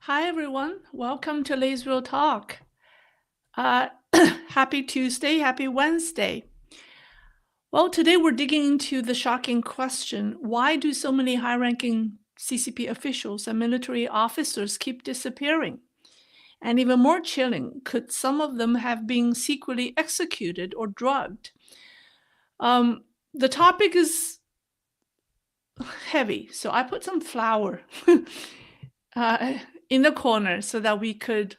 Hi, everyone. Welcome to Leisrealtalk. Uh, happy Tuesday, happy Wednesday. Well, today we're digging into the shocking question, why do so many high-ranking CCP officials and military officers keep disappearing? And even more chilling, could some of them have been secretly executed or drugged? The topic is heavy, so I put some flour uh, in the corner so that we could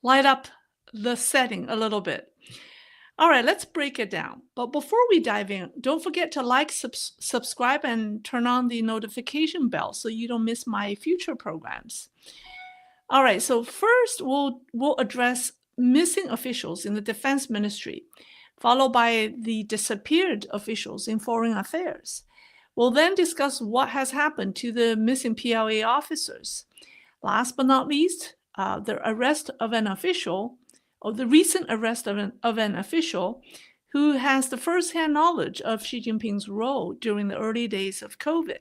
light up the setting a little bit. All right, let's break it down. But before we dive in, don't forget to like, subscribe, and turn on the notification bell so you don't miss my future programs. All right, so first we'll address missing officials in the Defense Ministry, followed by the disappeared officials in foreign affairs. We'll then discuss what has happened to the missing PLA officers. Last but not least, the arrest of an official, or the recent arrest of an official who has the first-hand knowledge of Xi Jinping's role during the early days of COVID.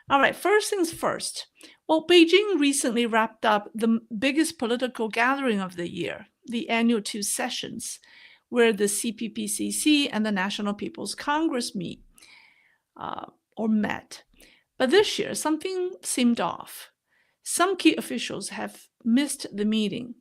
All right, first things first. Well, Beijing recently wrapped up the biggest political gathering of the year, the annual two sessions, where the CPPCC and the National People's Congress meet or met. But this year, something seemed off. Some key officials have missed the meeting.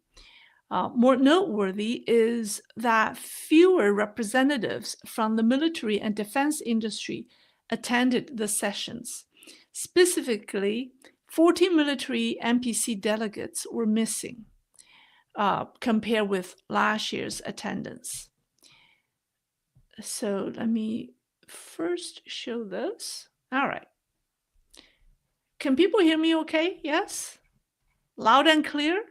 More noteworthy is that fewer representatives from the military and defense industry attended the sessions. Specifically, 14 military NPC delegates were missing compared with last year's attendance. So let me first show this. All right. Can people hear me okay? Yes? Loud and clear?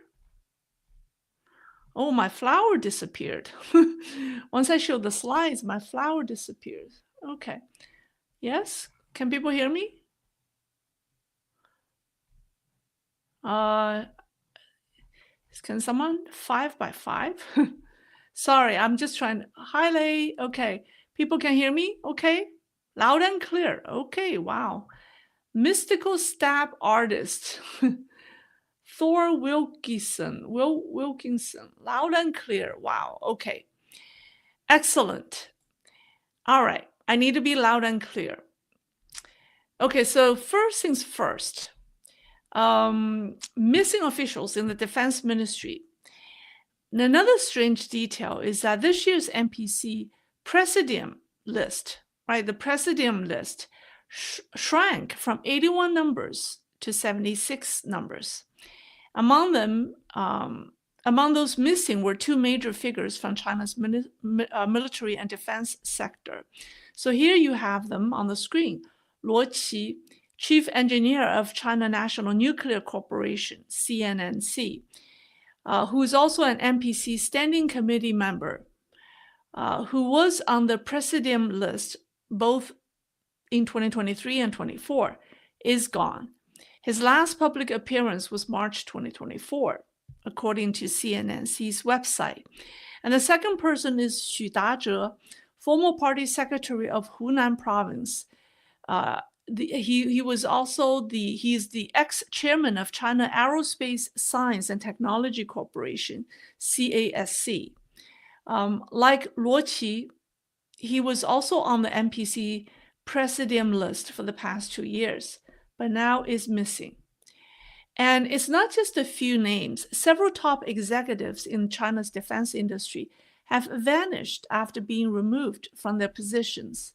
Oh, my flower disappeared. Once I show the slides, my flower disappears. Okay. Yes? Can people hear me? Can someone? 5 by 5? Sorry, I'm just trying to highlight. Okay. People can hear me? Okay. Loud and clear. Okay. Wow. Mystical stab artist. Thor Wilkinson, loud and clear. Wow, okay. Excellent. All right, I need to be loud and clear. Okay, so first things first. Missing officials in the Defense Ministry. Another strange detail is that this year's NPC Presidium list, right, the Presidium list shrank from 81 numbers to 76 numbers. Among them, among those missing were two major figures from China's military and defense sector. So here you have them on the screen. Luo Qi, Chief Engineer of China National Nuclear Corporation, CNNC, who is also an NPC Standing Committee member, who was on the Presidium list both in 2023 and 24, is gone. His last public appearance was March 2024, according to CNNC's website. And the second person is Xu Dazhe, former party secretary of Hunan province. He was also he's the ex-chairman of China Aerospace Science and Technology Corporation, CASC. Like Luo Qi, he was also on the NPC Presidium list for the past 2 years, but now is missing. And it's not just a few names. Several top executives in China's defense industry have vanished after being removed from their positions.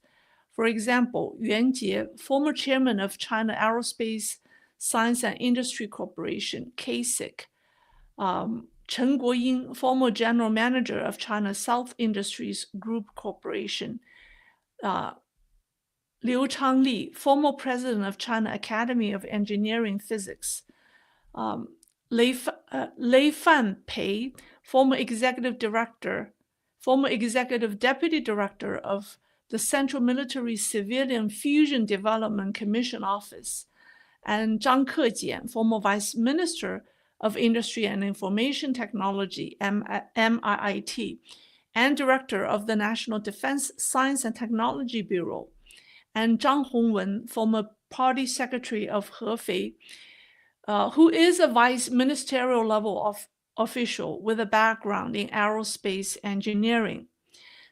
For example, Yuan Jie, former chairman of China Aerospace Science and Industry Corporation, CASIC, Chen Guoying, former general manager of China South Industries Group Corporation, Liu Changli, former president of China Academy of Engineering Physics, Lei Fanpei, former executive deputy director of the Central Military Civilian Fusion Development Commission Office, and Zhang Kejian, former vice minister of Industry and Information Technology, MIIT, and director of the National Defense Science and Technology Bureau, and Zhang Hongwen, former party secretary of Hefei, who is a vice ministerial level of official with a background in aerospace engineering.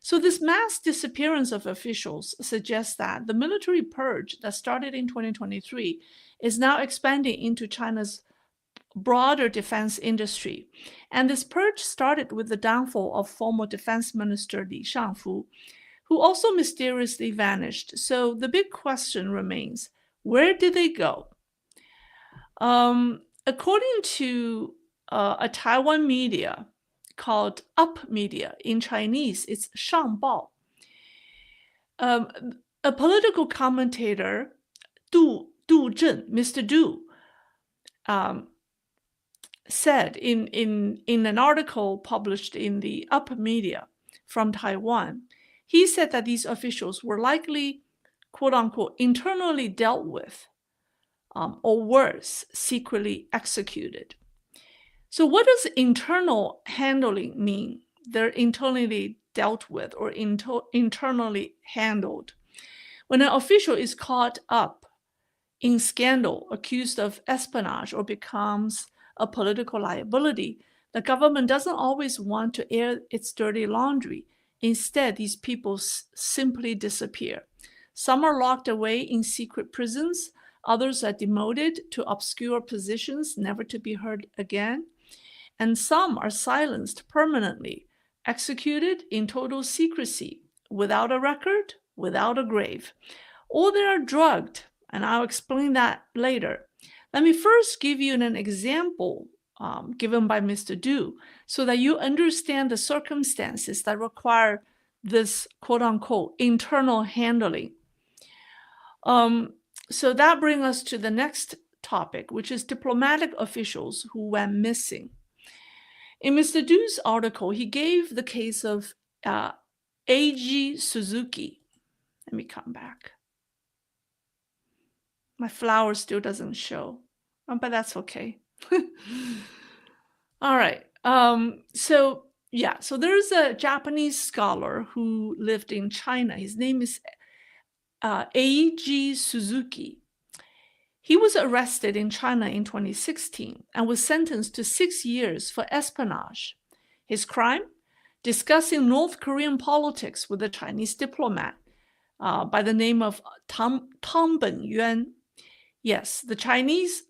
So this mass disappearance of officials suggests that the military purge that started in 2023 is now expanding into China's broader defense industry. And this purge started with the downfall of former defense minister Li Shangfu, who also mysteriously vanished. So the big question remains, where did they go? According to a Taiwan media called Up Media, in Chinese, it's 上报. A political commentator, Zheng, Mr. Du, said in an article published in the Up Media from Taiwan, he said that these officials were likely, quote unquote, internally dealt with, or worse, secretly executed. So what does internal handling mean? They're internally dealt with or internally handled. When an official is caught up in scandal, accused of espionage, or becomes a political liability, the government doesn't always want to air its dirty laundry. Instead, these people simply disappear. Some are locked away in secret prisons. Others are demoted to obscure positions, never to be heard again. And some are silenced permanently, executed in total secrecy, without a record, without a grave. Or they are drugged, and I'll explain that later. Let me first give you an example given by Mr. Du, so that you understand the circumstances that require this quote-unquote internal handling. So that brings us to the next topic, which is diplomatic officials who went missing. In Mr. Du's article, he gave the case of A.G. Suzuki. Let me come back. My flower still doesn't show, but that's okay. All right. So there's a Japanese scholar who lived in China. His name is A.G. Suzuki. He was arrested in China in 2016 and was sentenced to 6 years for espionage. His crime? Discussing North Korean politics with a Chinese diplomat by the name of Tang Benyuan. Yes, the Japanese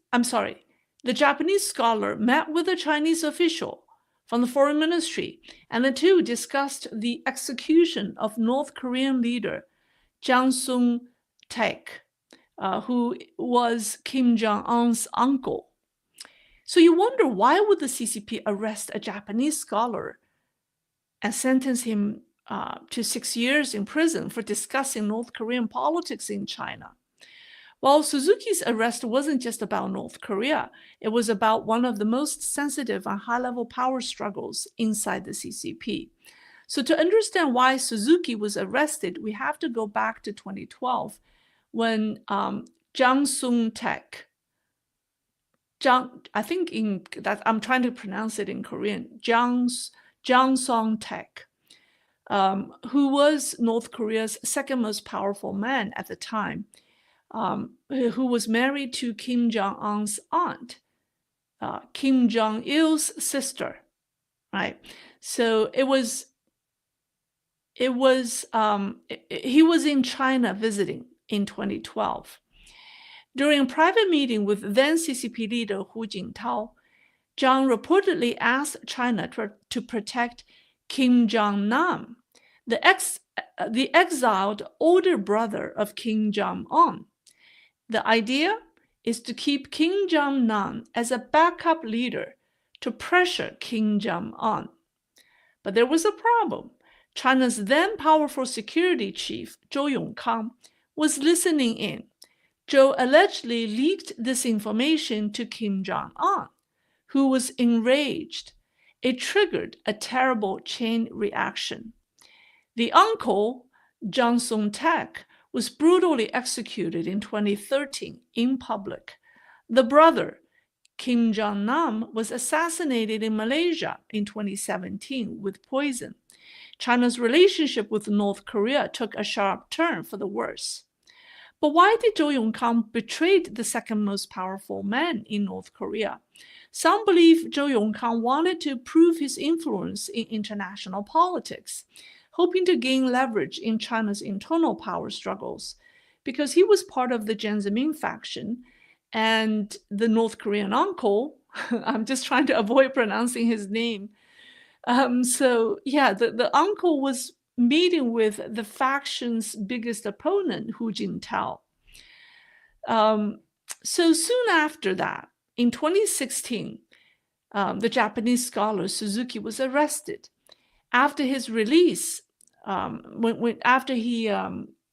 scholar met with a Chinese official from the foreign ministry, and the two discussed the execution of North Korean leader Zheng Taek, who was Kim Jong-un's uncle. So you wonder, why would the CCP arrest a Japanese scholar and sentence him to 6 years in prison for discussing North Korean politics in China? Well, Suzuki's arrest wasn't just about North Korea. It was about one of the most sensitive and high-level power struggles inside the CCP. So to understand why Suzuki was arrested, we have to go back to 2012 when Zheng Taek, I'm trying to pronounce it in Korean, Zheng Taek, who was North Korea's second most powerful man at the time, who was married to Kim Jong-un's aunt, Kim Jong-il's sister, right? So he was in China visiting in 2012. During a private meeting with then CCP leader Hu Jintao, Zhang reportedly asked China to protect Kim Jong-nam, the exiled older brother of Kim Jong-un. The idea is to keep Kim Jong-nam as a backup leader to pressure Kim Jong-un. But there was a problem. China's then powerful security chief, Zhou Yongkang, was listening in. Zhou allegedly leaked this information to Kim Jong-un, who was enraged. It triggered a terrible chain reaction. The uncle, Zheng Taek, was brutally executed in 2013 in public. The brother, Kim Jong-nam, was assassinated in Malaysia in 2017 with poison. China's relationship with North Korea took a sharp turn for the worse. But why did Zhou Yongkang betray the second most powerful man in North Korea? Some believe Zhou Yongkang wanted to prove his influence in international politics, hoping to gain leverage in China's internal power struggles, because he was part of the Jiang Zemin faction, and the North Korean uncle, I'm just trying to avoid pronouncing his name. The uncle was meeting with the faction's biggest opponent, Hu Jintao. So soon after that, in 2016, the Japanese scholar Suzuki was arrested. After his release, after he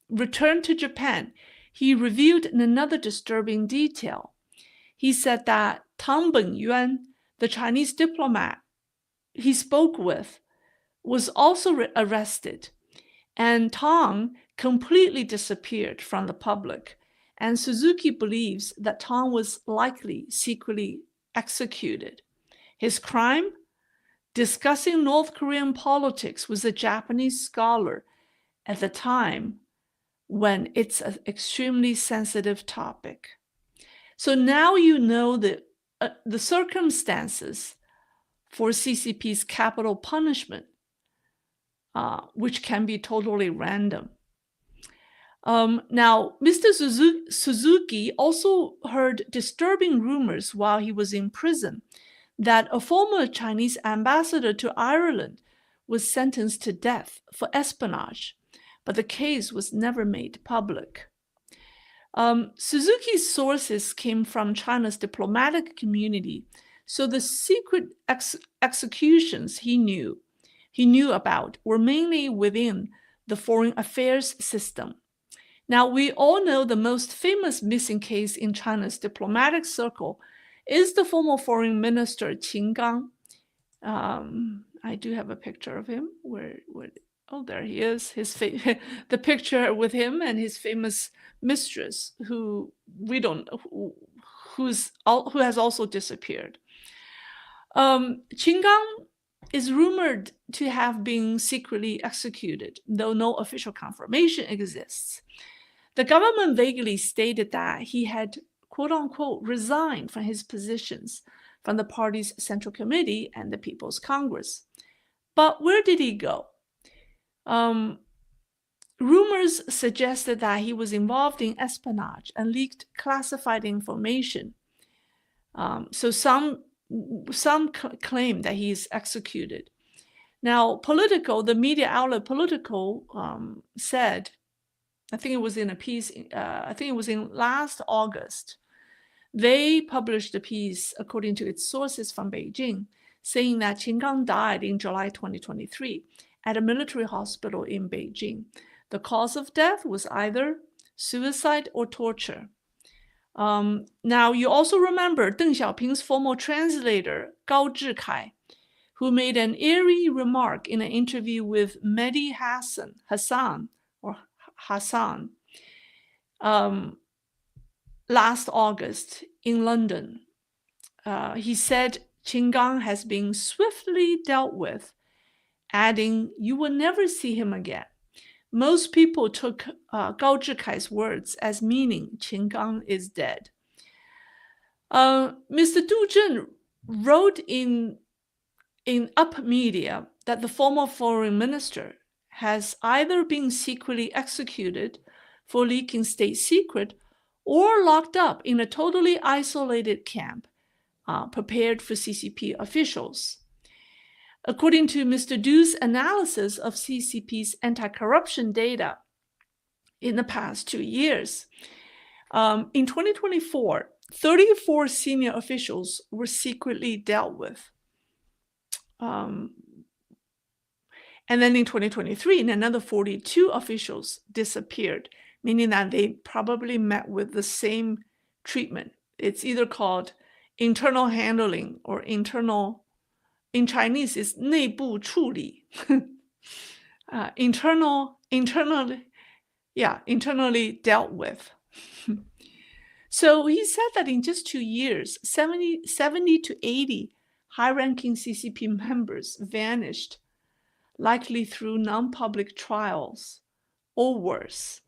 returned to Japan, he revealed another disturbing detail. He said that Tang Bengyuan, the Chinese diplomat he spoke with, was also arrested, and Tang completely disappeared from the public. And Suzuki believes that Tang was likely secretly executed. His crime? Discussing North Korean politics with a Japanese scholar at the time when it's an extremely sensitive topic. So now you know the circumstances for CCP's capital punishment, which can be totally random. Now, Mr. Suzuki also heard disturbing rumors while he was in prison that a former Chinese ambassador to Ireland was sentenced to death for espionage, but the case was never made public. Suzuki's sources came from China's diplomatic community, so the secret executions he knew about were mainly within the foreign affairs system. Now, we all know the most famous missing case in China's diplomatic circle is the former foreign minister Qin Gang. I do have a picture of him. Oh, there he is. The picture with him and his famous mistress, who has also disappeared. Qin Gang is rumored to have been secretly executed, though no official confirmation exists. The government vaguely stated that he had, quote unquote, resigned from his positions from the party's Central Committee and the People's Congress. But where did he go? Rumors suggested that he was involved in espionage and leaked classified information. So some claim that he is executed. Now, the media outlet Politico said, I think it was in a piece, I think it was in last August, they published a piece, according to its sources from Beijing, saying that Qin Gang died in July 2023 at a military hospital in Beijing. The cause of death was either suicide or torture. Now, you also remember Deng Xiaoping's former translator, Gao Zhikai, who made an eerie remark in an interview with Mehdi Hassan, last August in London. He said Qin Gang has been swiftly dealt with, adding, "You will never see him again." Most people took Gao Zhikai's words as meaning Qin Gang is dead. Mr. Du Zhen wrote in Up Media that the former foreign minister has either been secretly executed for leaking state secret or locked up in a totally isolated camp prepared for CCP officials. According to Mr. Du's analysis of CCP's anti-corruption data in the past 2 years, in 2024, 34 senior officials were secretly dealt with. And then in 2023, another 42 officials disappeared, meaning that they probably met with the same treatment. It's either called internal handling or internal, in Chinese, it's 内部处理. Internally dealt with. So he said that in just 2 years, 70 to 80 high-ranking CCP members vanished, likely through non-public trials or worse.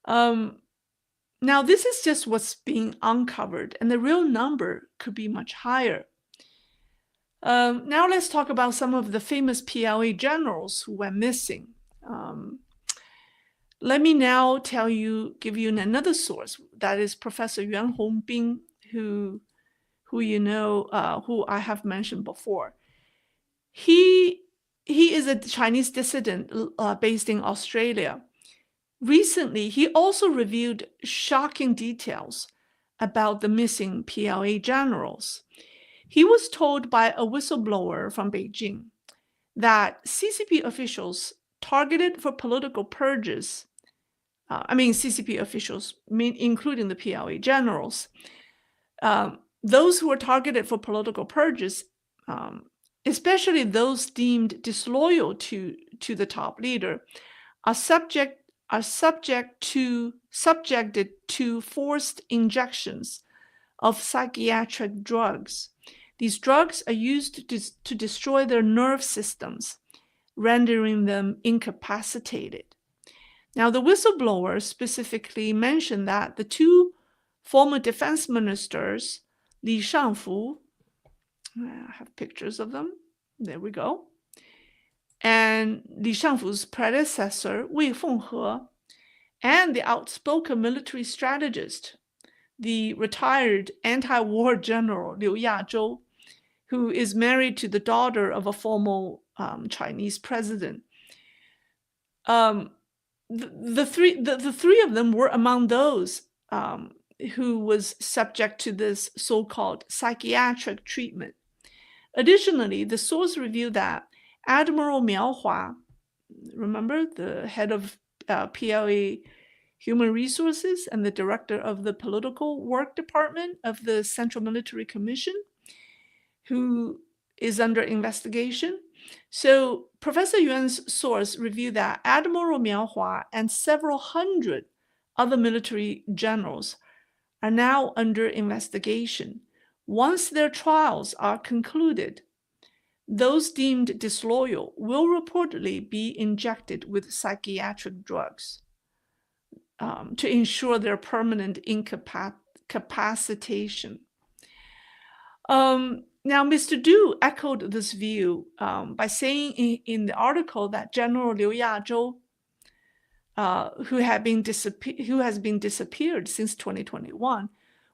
Now, this is just what's being uncovered, and the real number could be much higher. Now let's talk about some of the famous PLA generals who went missing. Let me now give you another source, that is Professor Yuan Hongbin, who I have mentioned before. He is a Chinese dissident based in Australia. Recently, he also revealed shocking details about the missing PLA generals. He was told by a whistleblower from Beijing that CCP officials targeted for political purges, CCP officials, including the PLA generals, those who were targeted for political purges, especially those deemed disloyal to the top leader, are subjected to forced injections of psychiatric drugs. These drugs are used to destroy their nerve systems, rendering them incapacitated. Now, the whistleblower specifically mentioned that the two former defense ministers, Li Shangfu, I have pictures of them, there we go, and Li Shangfu's predecessor, Wei Fenghe, and the outspoken military strategist, the retired anti-war general Liu Yazhou, who is married to the daughter of a former Chinese president. The three of them were among those who was subject to this so-called psychiatric treatment. Additionally, the source revealed that Admiral Miao Hua, remember, the head of PLA Human Resources and the director of the Political Work Department of the Central Military Commission, who is under investigation. So Professor Yuan's source revealed that Admiral Miao Hua and several hundred other military generals are now under investigation. Once their trials are concluded, those deemed disloyal will reportedly be injected with psychiatric drugs to ensure their permanent incapacitation. Now, Mr. Du echoed this view by saying in the article that General Liu Yazhou, who has been disappeared since 2021,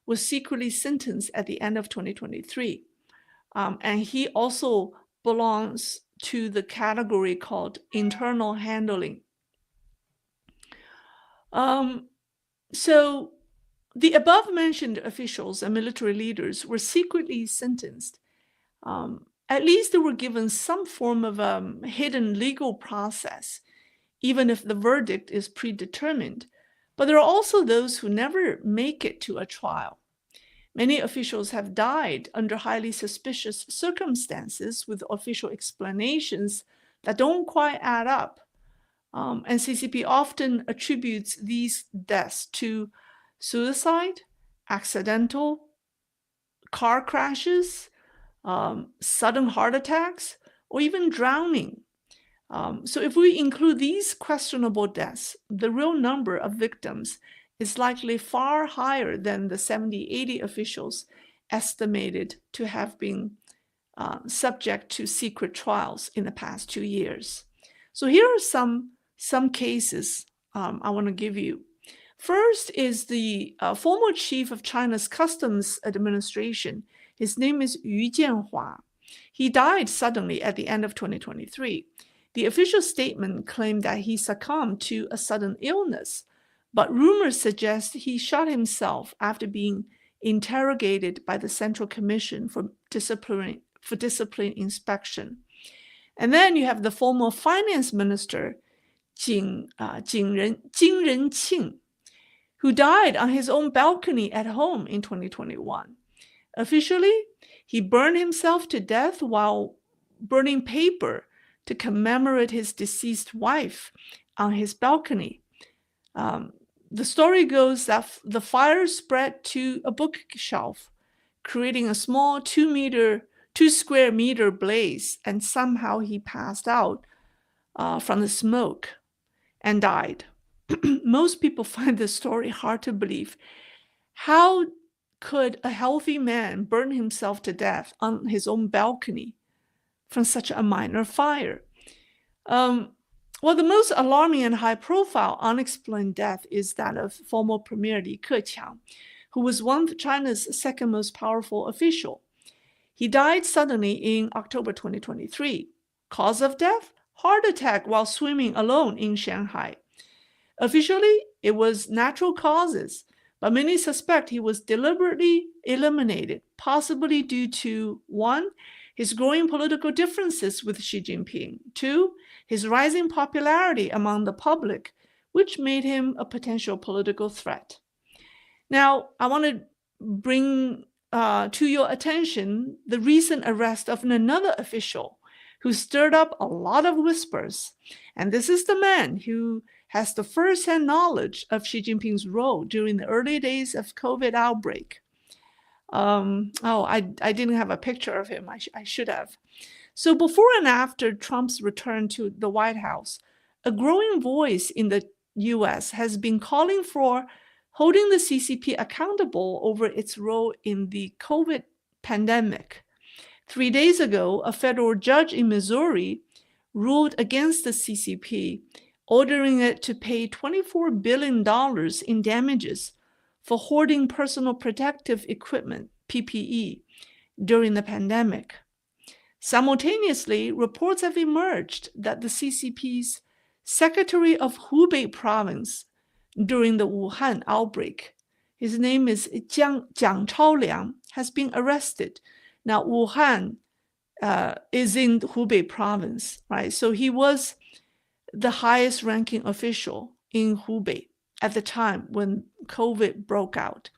was secretly sentenced at the end of 2023. And he also belongs to the category called internal handling. So the above-mentioned officials and military leaders were secretly sentenced. At least they were given some form of hidden legal process, even if the verdict is predetermined. But there are also those who never make it to a trial. Many officials have died under highly suspicious circumstances with official explanations that don't quite add up. And CCP often attributes these deaths to suicide, accidental car crashes, sudden heart attacks, or even drowning. So if we include these questionable deaths, the real number of victims is likely far higher than the 70-80 officials estimated to have been subject to secret trials in the past 2 years. So here are some cases I want to give you. First is the former chief of China's Customs Administration. His name is Yu Jianhua. He died suddenly at the end of 2023. The official statement claimed that he succumbed to a sudden illness, but rumors suggest he shot himself after being interrogated by the Central Commission for discipline inspection. And then you have the former finance minister, Jing Renqing, who died on his own balcony at home in 2021. Officially, he burned himself to death while burning paper to commemorate his deceased wife on his balcony. The story goes that the fire spread to a bookshelf, creating a small 2 square meter blaze, and somehow he passed out from the smoke and died. most people find this story hard to believe. How could a healthy man burn himself to death on his own balcony from such a minor fire? Well, the most alarming and high-profile unexplained death is that of former Premier Li Keqiang, who was one of China's second most powerful official. He died suddenly in October 2023. Cause of death? Heart attack while swimming alone in Shanghai. Officially, it was natural causes, but many suspect he was deliberately eliminated, possibly due to 1. His growing political differences with Xi Jinping, 2. His rising popularity among the public, which made him a potential political threat. Now, I want to bring to your attention the recent arrest of another official who stirred up a lot of whispers. And this is the man who has the first-hand knowledge of Xi Jinping's role during the early days of COVID outbreak. I didn't have a picture of him. I should have. So before and after Trump's return to the White House, a growing voice in the US has been calling for holding the CCP accountable over its role in the COVID pandemic. 3 days ago, a federal judge in Missouri ruled against the CCP, ordering it to pay $24 billion in damages for hoarding personal protective equipment, PPE, during the pandemic. Simultaneously, reports have emerged that the CCP's Secretary of Hubei province during the Wuhan outbreak, his name is Jiang Chaoliang, has been arrested. Now, Wuhan is in Hubei province, right? So he was the highest ranking official in Hubei at the time when COVID broke out.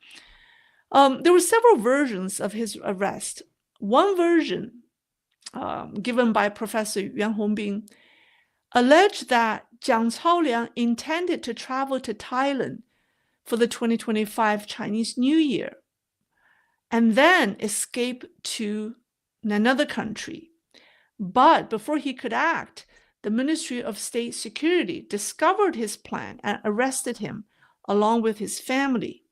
There were several versions of his arrest. One version, given by Professor Yuan Hongbin, alleged that Jiang Chaoliang intended to travel to Thailand for the 2025 Chinese New Year and then escape to another country. But before he could act, the Ministry of State Security discovered his plan and arrested him along with his family.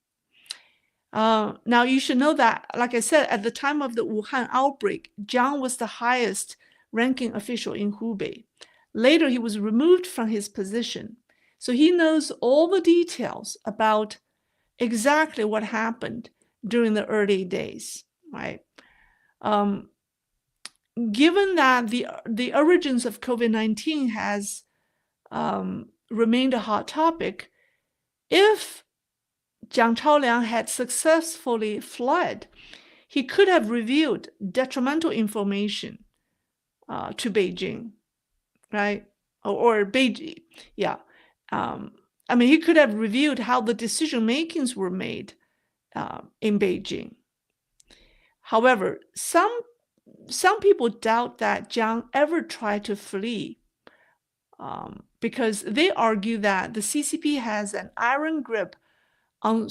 Now, you should know that, like I said, at the time of the Wuhan outbreak, Jiang was the highest ranking official in Hubei. Later, he was removed from his position. So he knows all the details about exactly what happened during the early days, right? Given that the origins of COVID-19 has remained a hot topic, if Jiang Chaoliang had successfully fled, he could have revealed detrimental information to Beijing, right? Or Beijing, yeah. I mean, he could have revealed how the decision makings were made in Beijing. However, some people doubt that Jiang ever tried to flee because they argue that the CCP has an iron grip on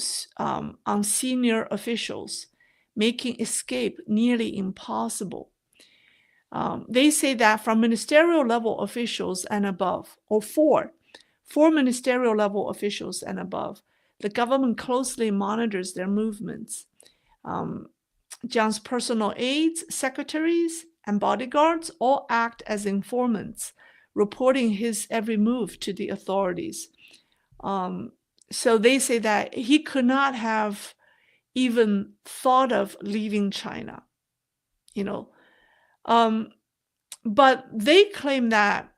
senior officials, making escape nearly impossible. They say that from ministerial level officials and above, or four ministerial level officials and above, the government closely monitors their movements. Jiang's personal aides, secretaries, and bodyguards all act as informants, reporting his every move to the authorities. So they say that he could not have even thought of leaving China, but they claim that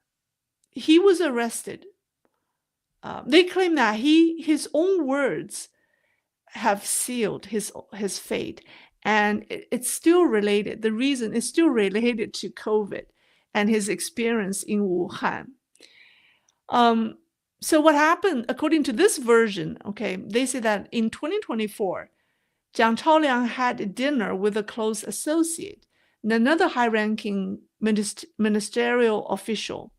he was arrested. They claim that his own words have sealed his fate, and it's still related. The reason is still related to COVID and his experience in Wuhan. So what happened, according to this version, they say that in 2024, Jiang Chaoliang had a dinner with a close associate and another high-ranking ministerial official.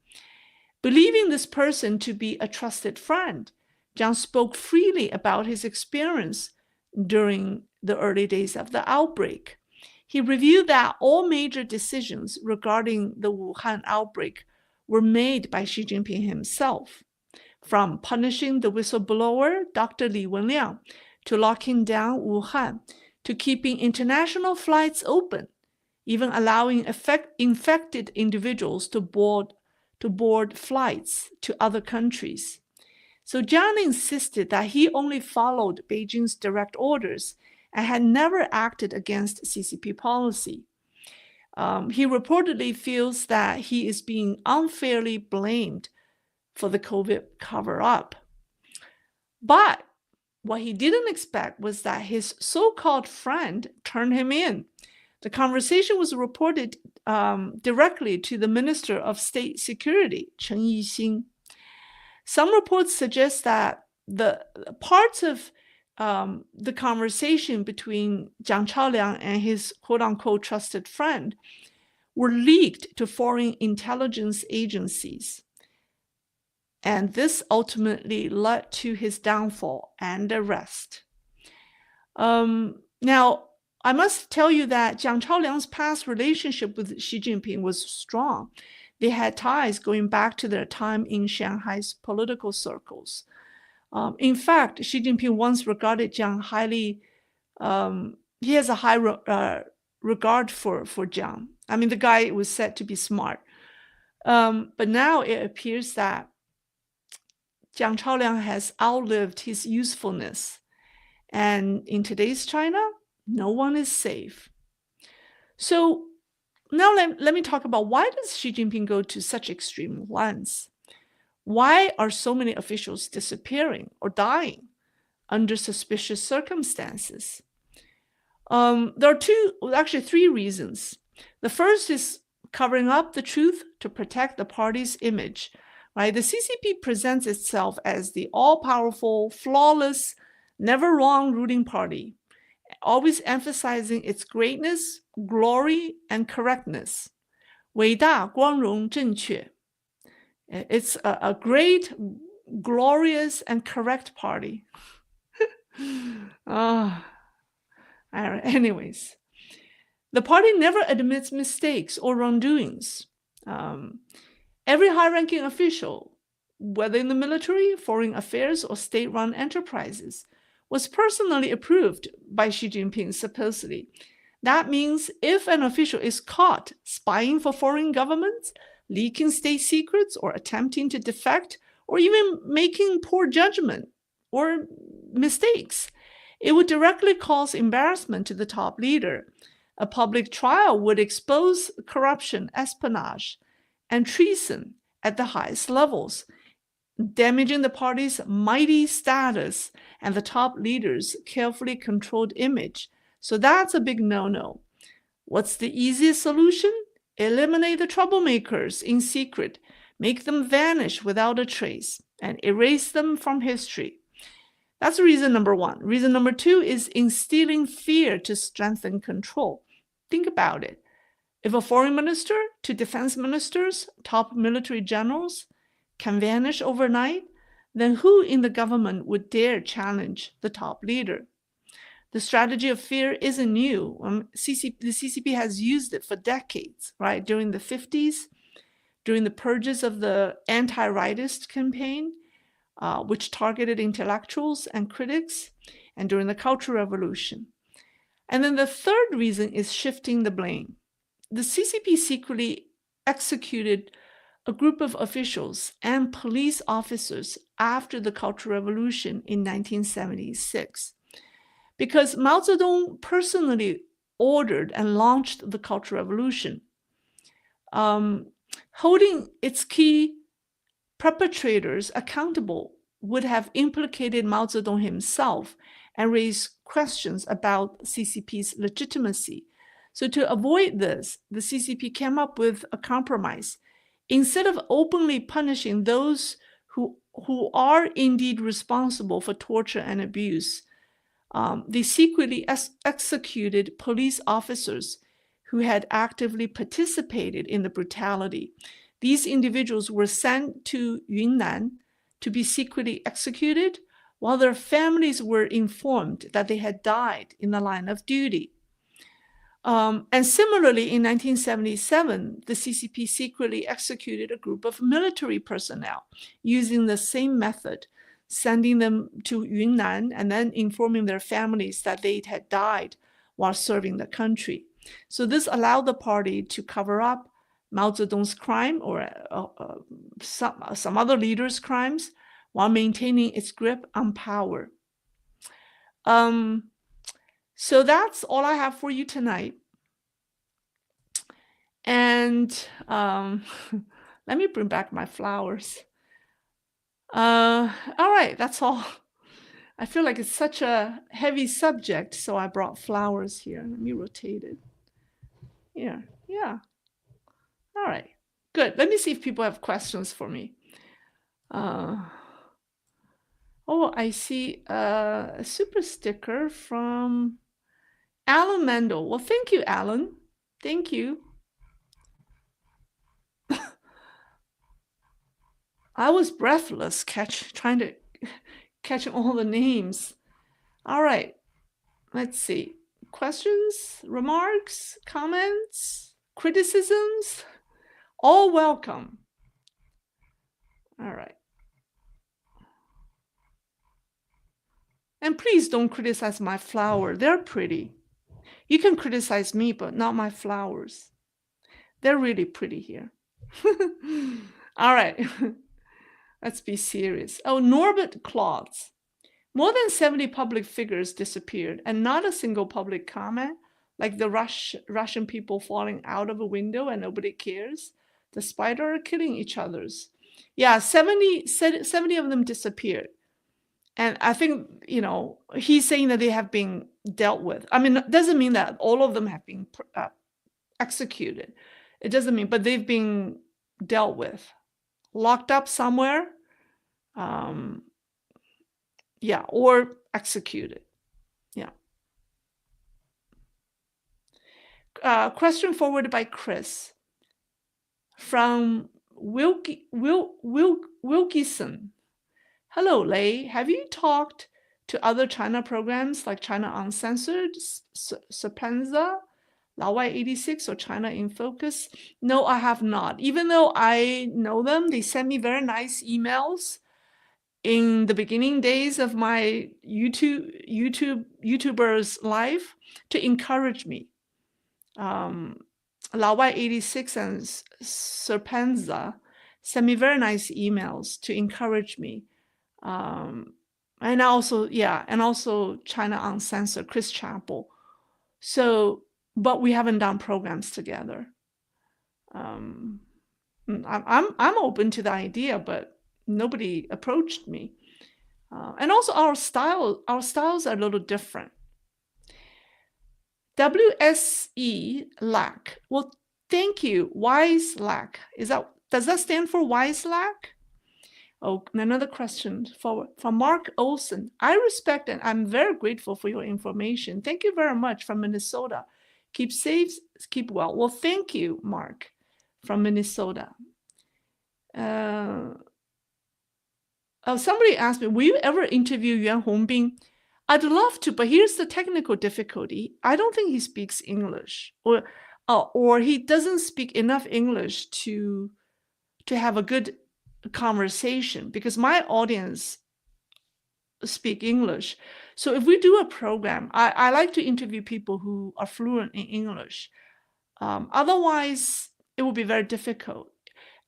Believing this person to be a trusted friend, Jiang spoke freely about his experience during the early days of the outbreak. He revealed that all major decisions regarding the Wuhan outbreak were made by Xi Jinping himself. from punishing the whistleblower, Dr. Li Wenliang, to locking down Wuhan, to keeping international flights open, even allowing infected individuals to board flights to other countries. So Zheng insisted that he only followed Beijing's direct orders and had never acted against CCP policy. He reportedly feels that he is being unfairly blamed for the COVID cover-up. But what he didn't expect was that his so-called friend turned him in. The conversation was reported directly to the Minister of State Security, Chen Yixing. Some reports suggest that the parts of the conversation between Jiang Chaoliang and his quote-unquote trusted friend were leaked to foreign intelligence agencies. And this ultimately led to his downfall and arrest. Now, I must tell you that Jiang Chaoliang's past relationship with Xi Jinping was strong. They had ties going back to their time in Shanghai's political circles. In fact, Xi Jinping once regarded Jiang highly, he has a high regard for Jiang. I mean, the guy was said to be smart. But now it appears that Jiang Chaoliang has outlived his usefulness. And in today's China, no one is safe. So now let me talk about, why does Xi Jinping go to such extreme lengths? Why are so many officials disappearing or dying under suspicious circumstances? There are three reasons. The first is covering up the truth to protect the party's image. Right? The CCP presents itself as the all-powerful, flawless, never wrong ruling party, always emphasizing its greatness, glory, and correctness. 伟大、光荣、正确. It's a great, glorious, and correct party. Anyways, the party never admits mistakes or wrongdoings. Every high-ranking official, whether in the military, foreign affairs, or state-run enterprises, was personally approved by Xi Jinping, supposedly. That means if an official is caught spying for foreign governments, leaking state secrets, or attempting to defect, or even making poor judgment or mistakes, it would directly cause embarrassment to the top leader. A public trial would expose corruption, espionage, and treason at the highest levels, damaging the party's mighty status and the top leader's carefully controlled image. So that's a big no-no. What's the easiest solution? Eliminate the troublemakers in secret, make them vanish without a trace, and erase them from history. That's reason number one. Reason number two is instilling fear to strengthen control. Think about it. If a foreign minister to defense ministers, top military generals, can vanish overnight, then who in the government would dare challenge the top leader? The strategy of fear isn't new. The CCP has used it for decades, right? During the 50s, during the purges of the anti-rightist campaign, which targeted intellectuals and critics, and during the Cultural Revolution. And then the third reason is shifting the blame. The CCP secretly executed a group of officials and police officers after the Cultural Revolution in 1976. Because Mao Zedong personally ordered and launched the Cultural Revolution, holding its key perpetrators accountable would have implicated Mao Zedong himself and raised questions about CCP's legitimacy. So to avoid this, the CCP came up with a compromise. Instead of openly punishing those who are indeed responsible for torture and abuse, they secretly executed police officers who had actively participated in the brutality. These individuals were sent to Yunnan to be secretly executed, while their families were informed that they had died in the line of duty. And similarly, in 1977, the CCP secretly executed a group of military personnel using the same method, sending them to Yunnan and then informing their families that they had died while serving the country. So this allowed the party to cover up Mao Zedong's crime or some other leaders' crimes while maintaining its grip on power. So that's all I have for you tonight. And let me bring back my flowers. All right, that's all. I feel like it's such a heavy subject, so I brought flowers here. Let me rotate it. Here, yeah. All right, good. Let me see if people have questions for me. Oh, I see a super sticker from Alan Mendel. Well, thank you, Alan. Thank you. I was breathless trying to catch all the names. All right, let's see. Questions, remarks, comments, criticisms, all welcome. All right. And please don't criticize my flower. They're pretty. You can criticize me, but not my flowers. They're really pretty here. All right. Let's be serious. Oh, Norbert Klotz. More than 70 public figures disappeared, and not a single public comment, like the Russian people falling out of a window and nobody cares. The spider are killing each others. Yeah, 70 of them disappeared. And I think, he's saying that they have been dealt with. I mean, it doesn't mean that all of them have been executed. It doesn't mean, but they've been dealt with. Locked up somewhere, yeah, or executed, yeah. Question forwarded by Chris from Wilkison. Hello, Lei. Have you talked to other China programs like China Uncensored, Serpenza, Laowai 86, or China in Focus? No, I have not. Even though I know them, they send me very nice emails in the beginning days of my YouTuber's life to encourage me. Laowai 86 and Serpenza send me very nice emails to encourage me. And also China Uncensored, Chris Chappell. So, but we haven't done programs together. I'm open to the idea, but nobody approached me. And also our styles are a little different. WSE lack. Well, thank you. Wise lack. Does that stand for wise lack? Oh, another question from Mark Olson. I respect and I'm very grateful for your information. Thank you very much from Minnesota. Keep safe, keep well. Well, thank you, Mark, from Minnesota. Somebody asked me, will you ever interview Yuan Hongbin? I'd love to, but here's the technical difficulty. I don't think he speaks English, or he doesn't speak enough English to have a good conversation, because my audience speak English. So if we do a program, I like to interview people who are fluent in English. Otherwise, it would be very difficult.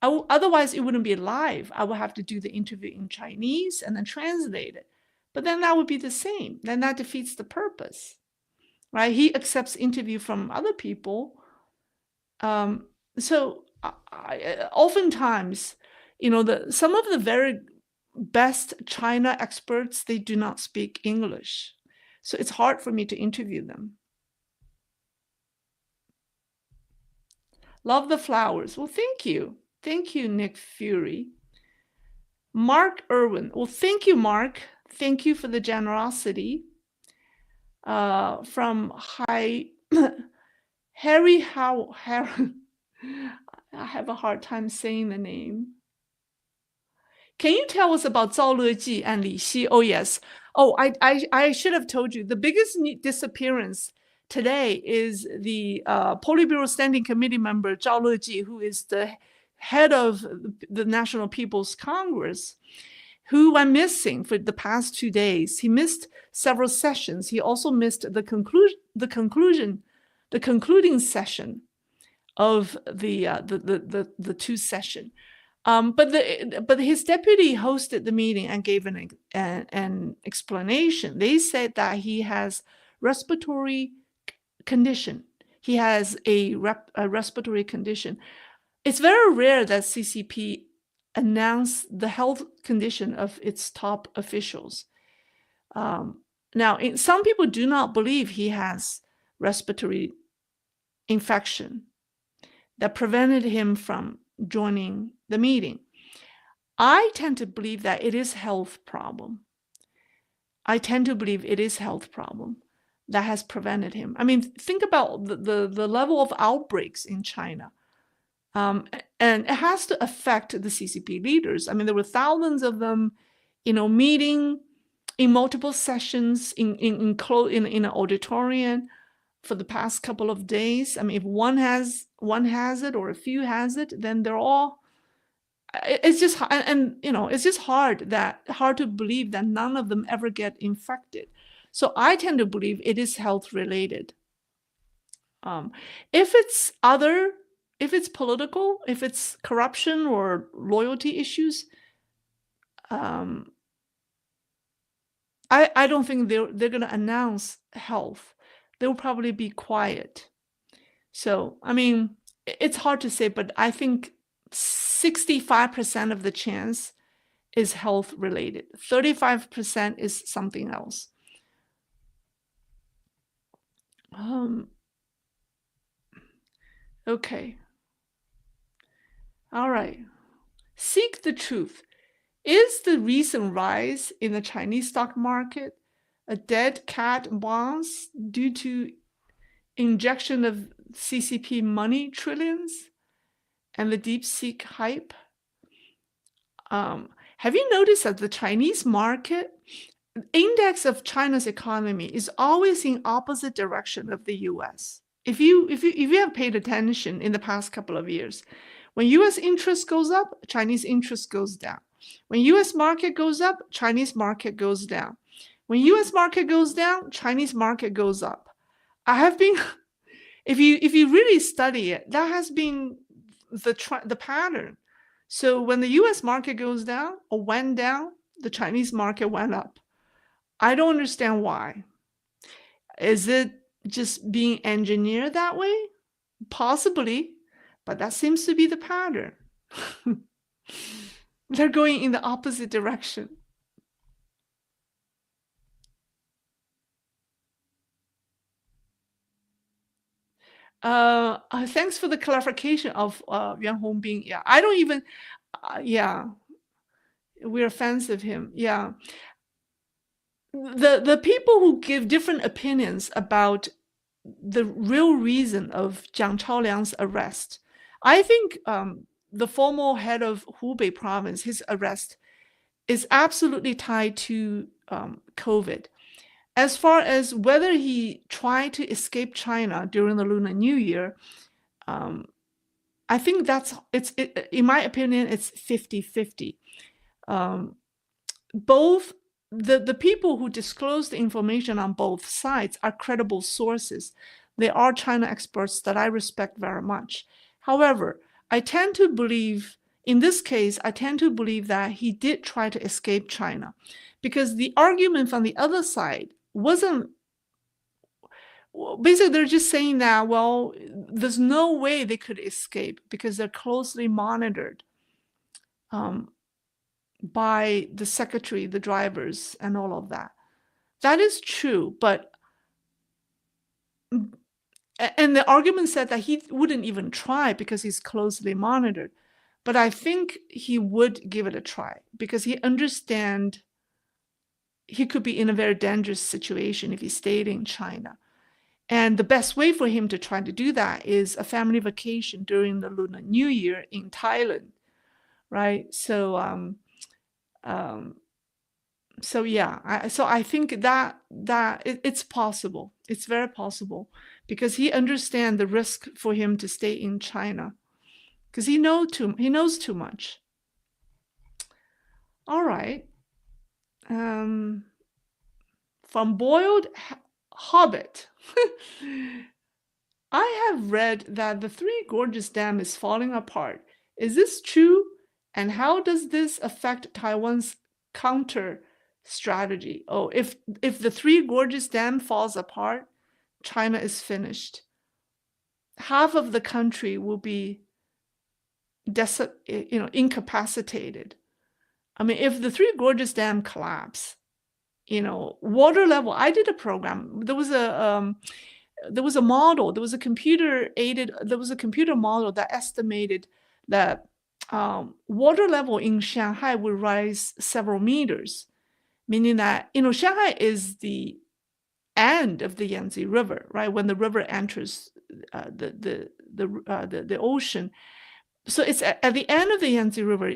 Otherwise, it wouldn't be live. I would have to do the interview in Chinese and then translate it. But then that would be the same. Then that defeats the purpose, right? He accepts interview from other people. So oftentimes, some of the very best China experts, they do not speak English. So it's hard for me to interview them. Love the flowers. Well, thank you. Thank you, Nick Fury. Mark Irwin. Well, thank you, Mark. Thank you for the generosity. From Harry How. I have a hard time saying the name. Can you tell us about Zhao Leji and Li Xi? Oh, yes. Oh, I should have told you. The biggest disappearance today is the Politburo Standing Committee member Zhao Leji, who is the head of the National People's Congress, who went missing for the past 2 days. He missed several sessions. He also missed the concluding session of the 2 session. But his deputy hosted the meeting and gave an explanation. They said that he has respiratory condition. He has a respiratory condition. It's very rare that CCP announce the health condition of its top officials. Now, some people do not believe he has respiratory infection that prevented him from joining the meeting. I tend to believe that it is health problem. I tend to believe it is health problem that has prevented him. I mean, think about the level of outbreaks in China. And it has to affect the CCP leaders. I mean, there were thousands of them, meeting in multiple sessions in an auditorium for the past couple of days. I mean, if one has it or a few has it, then they're all. It's just it's just hard to believe that none of them ever get infected. So I tend to believe it is health related. If it's political, if it's corruption or loyalty issues, I don't think they're going to announce health. They'll probably be quiet. So, I mean, it's hard to say, but I think 65% of the chance is health related. 35% is something else. Okay. All right. Seek the truth. Is the recent rise in the Chinese stock market a dead cat bounce due to injection of CCP money trillions and the DeepSeek hype? Have you noticed that the Chinese market index of China's economy is always in opposite direction of the US? If you have paid attention in the past couple of years, when US interest goes up, Chinese interest goes down. When US market goes up, Chinese market goes down. When US market goes down, Chinese market goes up. I have been, if you really study it, that has been the pattern. So when the US market goes down or went down, the Chinese market went up. I don't understand why. Is it just being engineered that way? Possibly, but that seems to be the pattern. They're going in the opposite direction. Thanks for the clarification of Yuan Hongbin. Yeah, I don't even, yeah, we're fans of him. Yeah. The people who give different opinions about the real reason of Jiang Chaoliang's arrest, I think the former head of Hubei province, his arrest is absolutely tied to COVID. As far as whether he tried to escape China during the Lunar New Year, I think in my opinion, it's 50-50. Both the people who disclose the information on both sides are credible sources. They are China experts that I respect very much. However, I tend to believe, in this case, that he did try to escape China, because the argument from the other side wasn't, basically they're just saying that, well, there's no way they could escape because they're closely monitored by the secretary, the drivers, and all of that. That is true, and the argument said that he wouldn't even try because he's closely monitored. But I think he would give it a try because he understands he could be in a very dangerous situation if he stayed in China. And the best way for him to try to do that is a family vacation during the Lunar New Year in Thailand, right? So So yeah, I think that it's possible. It's very possible because he understands the risk for him to stay in China because he knows too much. All right. From Boiled Hobbit. I have read that the Three Gorges Dam is falling apart. Is this true? And how does this affect Taiwan's counter strategy? Oh, if the Three Gorges Dam falls apart, China is finished. Half of the country will be incapacitated. I mean, if the Three Gorges Dam collapse, water level. I did a program. There was a model. There was a computer model that estimated that water level in Shanghai would rise several meters, meaning that Shanghai is the end of the Yangtze River, right? When the river enters the ocean, so it's at the end of the Yangtze River.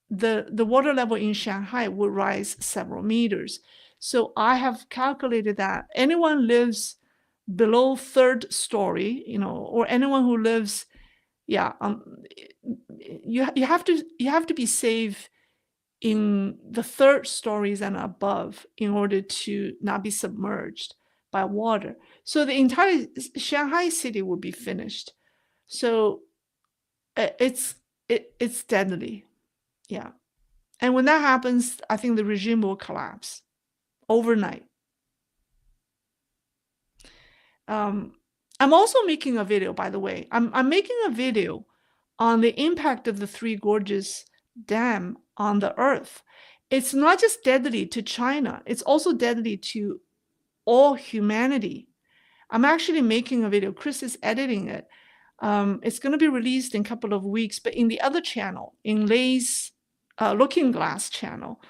The water level in Shanghai will rise several meters. So I have calculated that anyone lives below third story, or anyone who lives, you have to be safe in the third stories and above in order to not be submerged by water. So the entire Shanghai city will be finished. So it's deadly. Yeah. And when that happens, I think the regime will collapse overnight. I'm also making a video, by the way. I'm making a video on the impact of the Three Gorges Dam on the Earth. It's not just deadly to China, it's also deadly to all humanity. I'm actually making a video. Chris is editing it. It's going to be released in a couple of weeks, but in the other channel, in Lei's Looking Glass channel.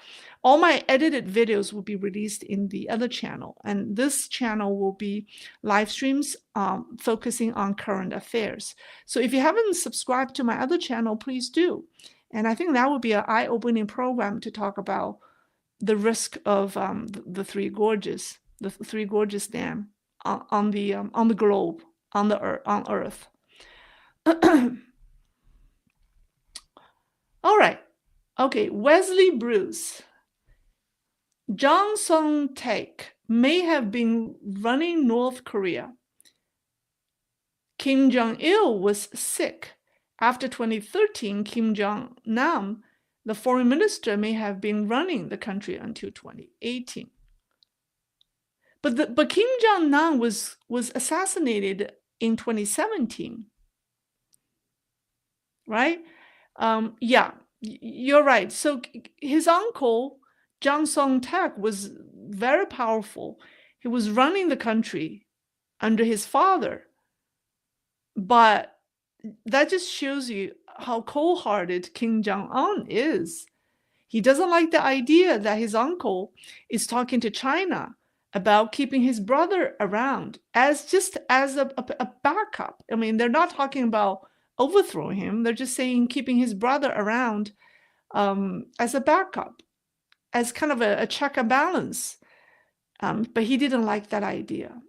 All my edited videos will be released in the other channel, and this channel will be live streams focusing on current affairs. So if you haven't subscribed to my other channel, please do. And I think that would be an eye-opening program to talk about the risk of the Three Gorges Dam on the globe, on Earth. All right. Okay, Wesley Bruce. Zhang Song-taek may have been running North Korea. Kim Jong-il was sick. After 2013, Kim Jong-nam, the foreign minister, may have been running the country until 2018. But Kim Jong-nam was assassinated in 2017, right? Yeah, you're right. So his uncle, Zhang Song-taek, was very powerful. He was running the country under his father. But that just shows you how cold-hearted Kim Jong-un is. He doesn't like the idea that his uncle is talking to China about keeping his brother around as a backup. I mean, they're not talking about overthrowing him. They're just saying keeping his brother around as a backup, as kind of a check and balance. But he didn't like that idea.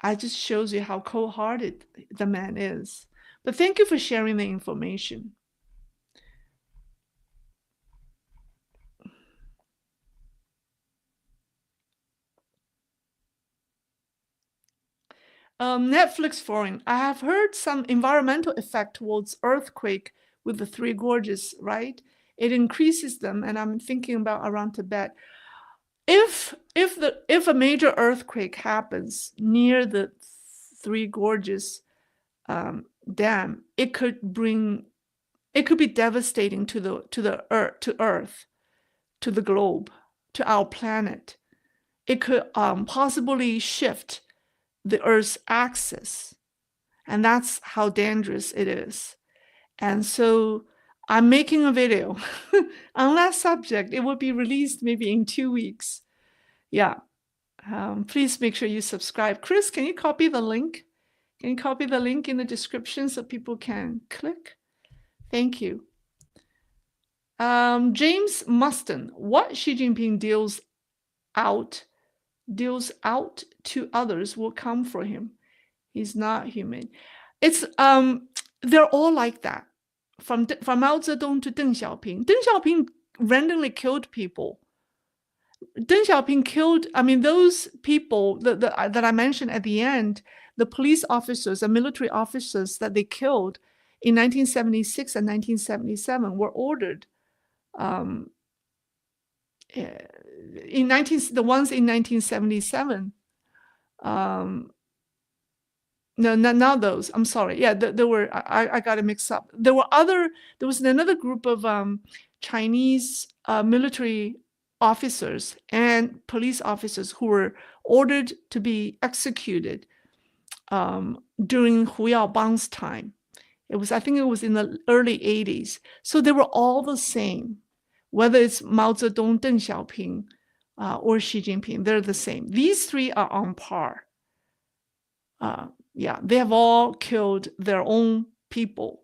It just shows you how cold-hearted the man is. But thank you for sharing the information. Netflix foreign. I have heard some environmental effect towards earthquake with the Three Gorges, right? It increases them, and I'm thinking about around Tibet. If a major earthquake happens near the Three Gorges dam, it could be devastating to Earth, to the globe, to our planet. It could possibly shift the Earth's axis, and that's how dangerous it is. And so I'm making a video on that subject. It will be released maybe in 2 weeks. Yeah. Please make sure you subscribe. Chris, can you copy the link? Can you copy the link in the description so people can click? Thank you. James Muston, what Xi Jinping deals out to others will come for him. He's not human. It's they're all like that. From Mao Zedong to Deng Xiaoping. Deng Xiaoping randomly killed people. Deng Xiaoping killed, I mean, those people that I mentioned at the end, the police officers and military officers that they killed in 1976 and 1977 were ordered. The ones in 1977. No, not those. I'm sorry. Yeah, there were. I got it mixed up. There was another group of Chinese military officers and police officers who were ordered to be executed during Hu Yaobang's time. I think it was in the early 80s. So they were all the same, whether it's Mao Zedong, Deng Xiaoping, or Xi Jinping. They're the same. These three are on par. Yeah, they have all killed their own people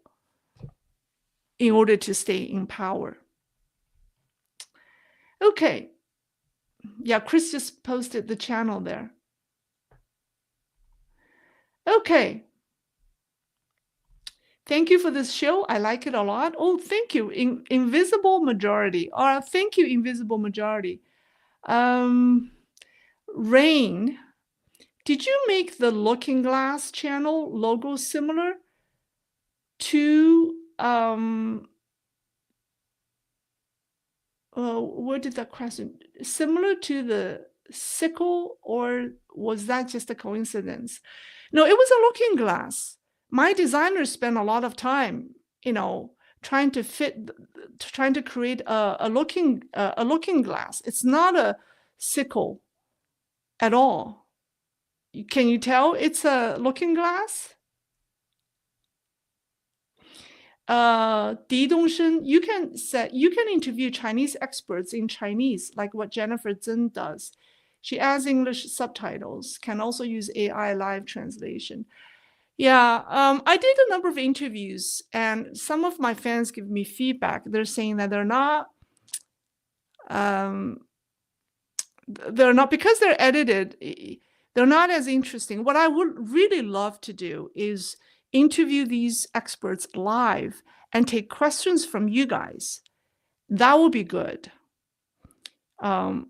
in order to stay in power. Okay. Yeah, Chris just posted the channel there. Okay. Thank you for this show. I like it a lot. Oh, thank you. Invisible Majority. Thank you, Invisible Majority. Rain. Did you make the Looking Glass channel logo similar to where did that question? Similar to the sickle, or was that just a coincidence? No, it was a looking glass. My designers spent a lot of time, trying to create a looking glass. It's not a sickle at all. Can you tell it's a looking glass? Di Dongshen, you can interview Chinese experts in Chinese, like what Jennifer Zheng does. She adds English subtitles, can also use AI live translation. Yeah, I did a number of interviews, and some of my fans give me feedback. They're saying that they're not, because they're edited, they're not as interesting. What I would really love to do is interview these experts live and take questions from you guys. That would be good. I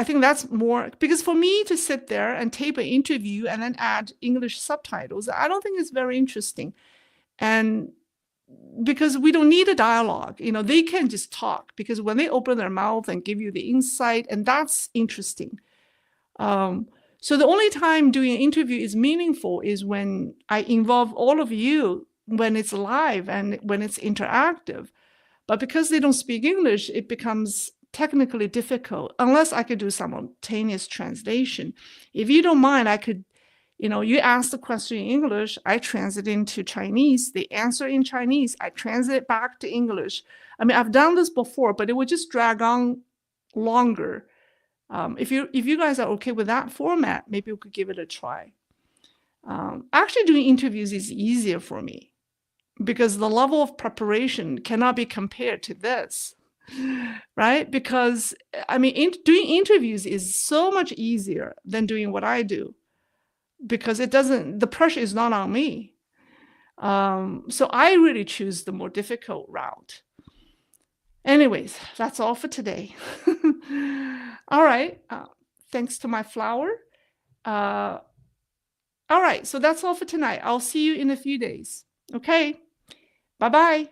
think that's more, because for me to sit there and tape an interview and then add English subtitles, I don't think it's very interesting. And because we don't need a dialogue, they can just talk, because when they open their mouth and give you the insight, and that's interesting. So the only time doing an interview is meaningful is when I involve all of you, when it's live and when it's interactive. But because they don't speak English, it becomes technically difficult, unless I could do simultaneous translation. If you don't mind, I could, you ask the question in English, I translate into Chinese, they answer in Chinese, I translate back to English. I mean, I've done this before, but it would just drag on longer. If you guys are okay with that format, maybe we could give it a try. Actually, doing interviews is easier for me, because the level of preparation cannot be compared to this, right? Because, I mean, doing interviews is so much easier than doing what I do, because the pressure is not on me. So I really choose the more difficult route. Anyways, that's all for today. All right. Thanks to my flower. All right. So that's all for tonight. I'll see you in a few days. Okay. Bye-bye.